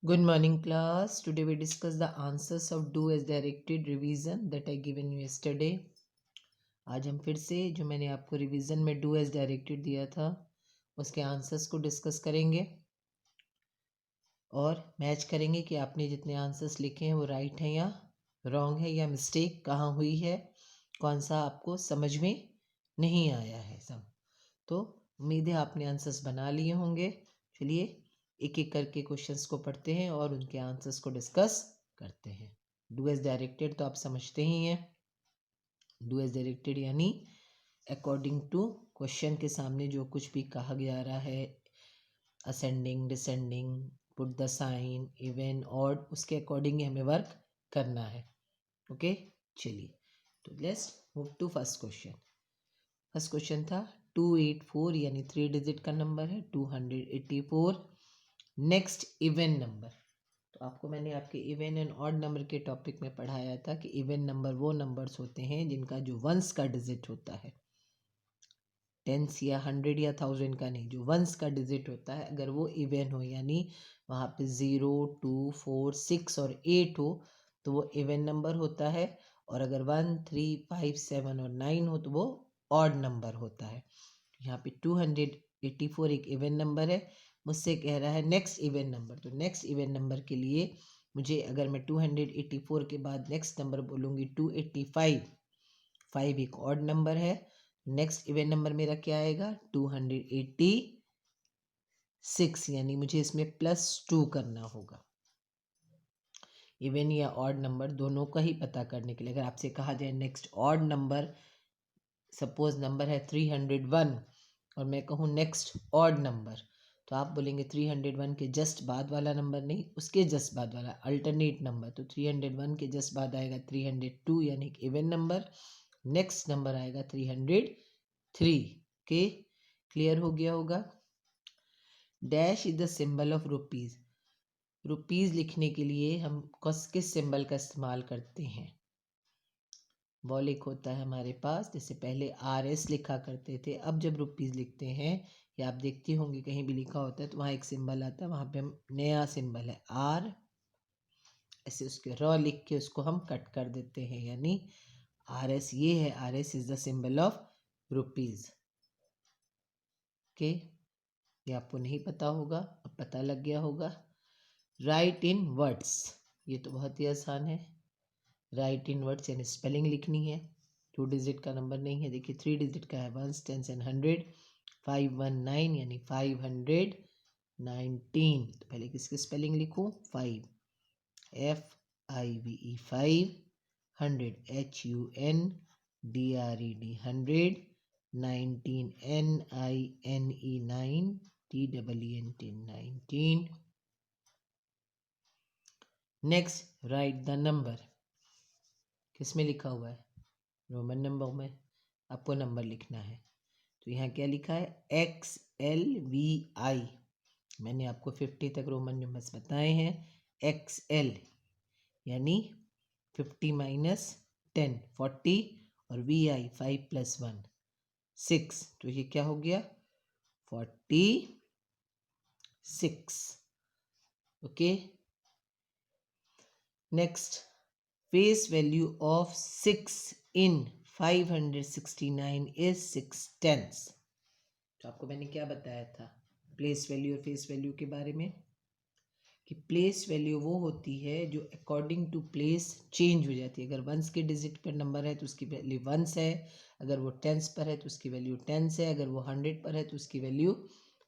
Good morning, class. Today we discuss the answers of do as directed revision that I given you yesterday. आज हम फिर से जो मैंने आपको रिवीजन में डू एज डायरेक्टेड दिया था उसके आंसर्स को डिस्कस करेंगे और मैच करेंगे कि आपने जितने आंसर्स लिखे हैं वो राइट हैं या रॉन्ग है या मिस्टेक कहाँ हुई है, कौन सा आपको समझ में नहीं आया है सब। तो उम्मीद है आपने आंसर्स बना लिए होंगे। चलिए एक एक करके क्वेश्चंस को पढ़ते हैं और उनके आंसर्स को डिस्कस करते हैं। डू एज डायरेक्टेड तो आप समझते ही हैं। डू एज डायरेक्टेड यानी अकॉर्डिंग टू क्वेश्चन के सामने जो कुछ भी कहा जा रहा है, ascending descending, put the sign, even, odd, उसके अकॉर्डिंग हमें वर्क करना है। ओके, चलिए तो let's move to first question. First question था 284 यानी 3 डिजिट का नंबर है 284। नेक्स्ट इवन नंबर, तो आपको मैंने आपके इवन एंड ऑड नंबर के टॉपिक में पढ़ाया था कि इवन नंबर वो नंबर्स होते हैं जिनका जो वंस का डिजिट होता है, टेंस या 100 या 1000 का नहीं, जो वंस का डिजिट होता है अगर वो इवन हो यानी वहाँ पे 0 2 4 6 और 8 हो तो वो इवन नंबर होता है, और अगर 1 3 5 7 और 9 हो तो वो ऑड नंबर होता है। यहाँ पे 284 एक इवन नंबर है, मुझसे कह रहा है नेक्स्ट इवन नंबर। तो नेक्स्ट इवन नंबर के लिए मुझे, अगर मैं 284 के बाद नेक्स्ट नंबर बोलूँगी 285, 5 एक ऑड नंबर है, नेक्स्ट इवन नंबर मेरा क्या आएगा 286, यानी मुझे इसमें +2 करना होगा। इवन या ऑड नंबर दोनों का ही पता करने के लिए अगर आपसे कहा जाए next odd number, suppose number है 301 और मैं कहूँ नेक्स्ट ऑड नंबर, तो आप बोलेंगे 301 के जस्ट बाद वाला नंबर नहीं, उसके जस्ट बाद वाला अल्टरनेट नंबर। तो 301 के जस्ट बाद आएगा 302 यानी कि इवन नंबर, नेक्स्ट नंबर आएगा 303 के। क्लियर हो गया होगा। Dash is the symbol of rupees. Rupees लिखने के लिए हम किस सिंबल का इस्तेमाल करते हैं? बॉलिक होता है हमारे पास, जैसे पहले RS लिखा करते थे, अब जब रुपीज लिखते हैं या आप देखते होंगे कहीं भी लिखा होता है तो वहाँ एक सिंबल आता है, वहाँ पे हम नया सिंबल है R, ऐसे उसके रॉ लिख के उसको हम कट कर देते हैं, यानी RS ये है, RS is the symbol of rupees. Okay, ये आपको नहीं पता होगा, अब पता लग गया होगा। राइट इन वर्ड्स, ये तो बहुत ही आसान है। राइट इन वर्ड्स यानी स्पेलिंग लिखनी है, 2 डिजिट का नंबर नहीं है, देखिए 3 डिजिट का है, 1 10 एंड 100, 519 यानी 519। तो पहले किसकी स्पेलिंग लिखूं? 5 FIVE 5, 100 HUNDRED 100, 19 NINE 9 TEEN 19। Next right the number, किस में लिखा हुआ है? रोमन नंबर में आपको नंबर लिखना है। तो यहाँ क्या लिखा है? XLVI, मैंने आपको 50 तक रोमन नंबर्स बताए हैं। XL यानी 50 - 10 40, और VI 5 + 1 6, तो ये क्या हो गया 46। Okay, next face value of 6 in 569 is 6/10। तो आपको मैंने क्या बताया था प्लेस वैल्यू और फेस वैल्यू के बारे में, कि प्लेस वैल्यू वो होती है जो अकॉर्डिंग टू प्लेस चेंज हो जाती है। अगर वंस के डिजिट पर नंबर है तो उसकी वैल्यू वंस है, अगर वो टेंस पर है तो उसकी वैल्यू टेंस है, अगर वो 100 पर है तो उसकी वैल्यू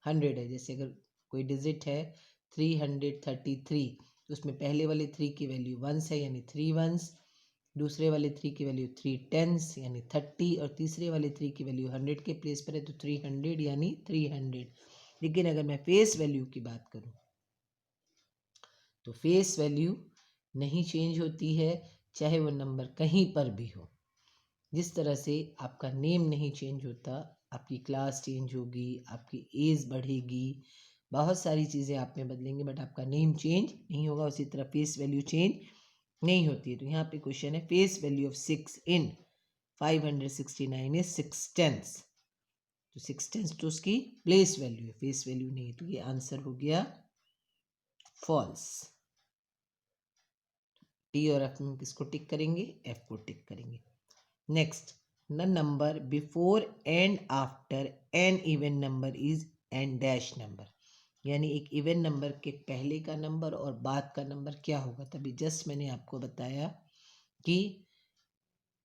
100 है। जैसे अगर कोई डिजिट है 333 तो उसमें पहले वाले 3 की वैल्यू वंस है यानी 3 वंस, दूसरे वाले 3 की वैल्यू 3 टेंस यानी 30, और तीसरे वाले 3 की वैल्यू 100 के प्लेस पर है तो 300 यानी 300। लेकिन अगर मैं फेस वैल्यू की बात करूं तो फेस वैल्यू नहीं चेंज होती है, चाहे वो नंबर कहीं पर भी हो। जिस तरह से आपका नेम नहीं चेंज होता, आपकी क्लास चेंज होगी, आपकी एज बढ़ेगी, बहुत सारी चीज़ें आप में बदलेंगी, बट आपका नेम चेंज नहीं होगा। उसी तरह फेस वैल्यू चेंज नहीं होती है। तो यहाँ पे क्वेश्चन है face value of 6 in 569 is 6/10। तो 6/10 तो उसकी प्लेस वैल्यू है, फेस वैल्यू नहीं है। तो ये आंसर हो गया फॉल्स। टी और एफ में किसको टिक करेंगे? एफ को टिक करेंगे। Next, the number before and after an even number is an dash number, यानी एक इवन नंबर के पहले का नंबर और बाद का नंबर क्या होगा। तभी जस्ट मैंने आपको बताया कि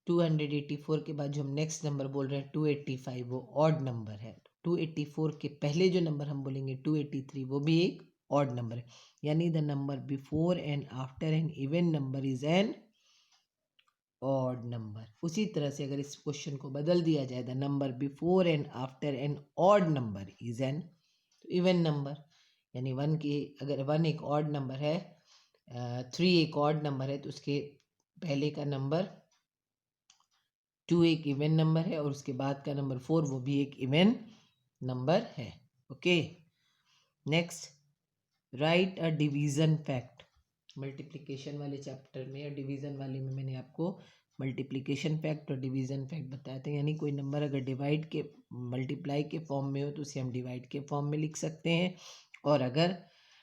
284 के बाद जो हम नेक्स्ट नंबर बोल रहे हैं 285, वो ऑड नंबर है। 284 के पहले जो नंबर हम बोलेंगे 283, वो भी एक ऑड नंबर है, यानी the number before and after an even number is an odd number. उसी तरह से अगर इस क्वेश्चन को बदल दिया जाए, the number before and after an odd number is an even number, यानी वन की, अगर वन एक ऑड नंबर है, 3 एक ऑड नंबर है, तो उसके पहले का नंबर 2 एक इवन नंबर है और उसके बाद का नंबर 4 वो भी एक इवन नंबर है। Okay, next, right a division fact. Multiplication वाले चैप्टर में या डिवीजन वाले में मैंने आपको मल्टीप्लिकेशन फैक्ट और डिवीजन फैक्ट बताए थे, यानी कोई नंबर अगर डिवाइड के मल्टीप्लाई के फॉर्म में हो तो उसे हम डिवाइड के फॉर्म में लिख सकते हैं, और अगर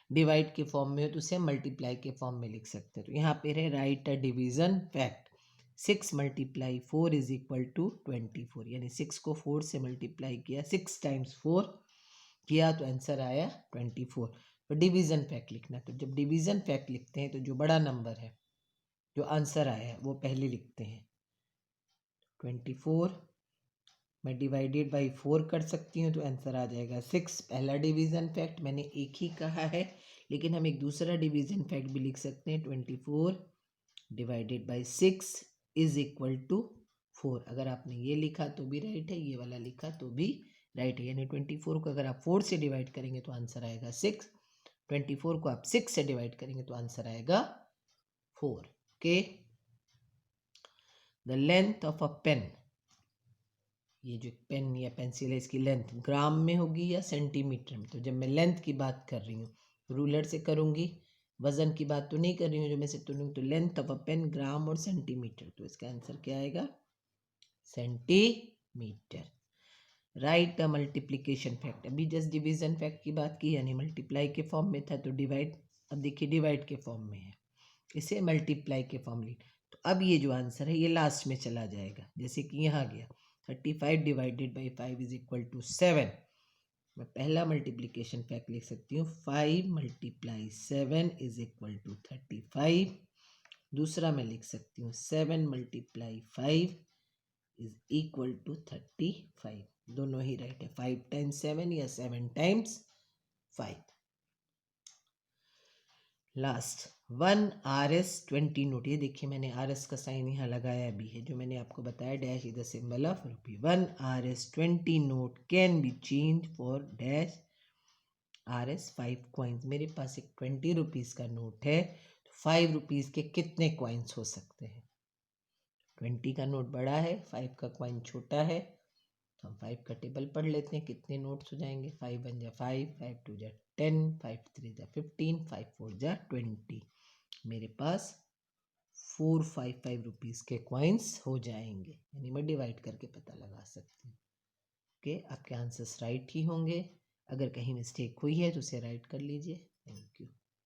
डिवाइड के फॉर्म में हो तो उसे हम मल्टीप्लाई के फॉर्म में लिख सकते हैं। तो यहाँ पे है right a division fact. 6 multiply 4 is equal to 24, यानी 6 को 4 से मल्टीप्लाई किया, 6 टाइम्स 4 किया तो आंसर आया 24। तो डिवीजन फैक्ट लिखना, तो जब डिवीजन फैक्ट लिखते हैं तो जो बड़ा नंबर है, जो आंसर आया है, वो पहले लिखते हैं। 24 मैं डिवाइडेड बाई 4 कर सकती हूँ तो आंसर आ जाएगा 6। पहला डिवीजन फैक्ट मैंने एक ही कहा है, लेकिन हम एक दूसरा डिवीजन फैक्ट भी लिख सकते हैं। 24 divided by 6 is equal to 4। अगर आपने ये लिखा तो भी राइट है, ये वाला लिखा तो भी राइट है, यानी 24 को अगर आप 4 से डिवाइड करेंगे तो आंसर आएगा 6, 24 को आप 6 से डिवाइड करेंगे तो आंसर आएगा 4। Okay, the length of a pen, ये जो पेन या पेंसिल है इसकी लेंथ ग्राम में होगी या सेंटीमीटर में। तो जब मैं लेंथ की बात कर रही हूँ रूलर से करूँगी, वजन की बात तो नहीं कर रही हूँ जो मैं से तो लेंथ ऑफ अ पेन ग्राम और सेंटीमीटर, तो इसका आंसर क्या आएगा? सेंटीमीटर। राइट अ मल्टीप्लिकेशन फैक्ट, अभी जस्ट डिवीजन फैक्ट की बात की, यानी मल्टीप्लाई के फॉर्म में था तो डिवाइड, अब देखिए डिवाइड के फॉर्म में है, इसे मल्टीप्लाई के फॉर्म लिख, तो अब ये जो आंसर है ये लास्ट में चला जाएगा, जैसे कि यहाँ गया 35 divided by 5 is equal to 7। मैं पहला मल्टीप्लिकेशन फैक्ट लिख सकती हूँ 5 मल्टीप्लाई 7 इज इक्वल टू 35। दूसरा मैं लिख सकती हूँ 7 मल्टीप्लाई 5 इज इक्वल टू 35। दोनों ही राइट है, 5 टाइम्स 7 या 7 टाइम्स 5। लास्ट 1 RS20 नोट, ये देखिए मैंने RS का साइन यहाँ लगाया भी है, जो मैंने आपको बताया dash is the symbol of rupee. 1 RS20 note can be change for dash RS 5 coins. मेरे पास एक 20 रुपीज़ का नोट है, तो 5 रुपीज़ के कितने कॉइन्स हो सकते हैं? 20 का नोट बड़ा है, 5 का कॉइन छोटा है, तो हम 5 का टेबल पढ़ लेते हैं, कितने नोट्स हो जाएंगे? 5 1 जा 5, 5 2 जा 10, 5 3 जा 15, 5 4 जा 20। मेरे पास 4 5 5 रुपीज़ के कॉइन्स हो जाएंगे, यानी मैं डिवाइड करके पता लगा सकती हूँ। ओके, आपके आंसर्स राइट ही होंगे। अगर कहीं मिस्टेक हुई है तो उसे राइट कर लीजिए। Thank you.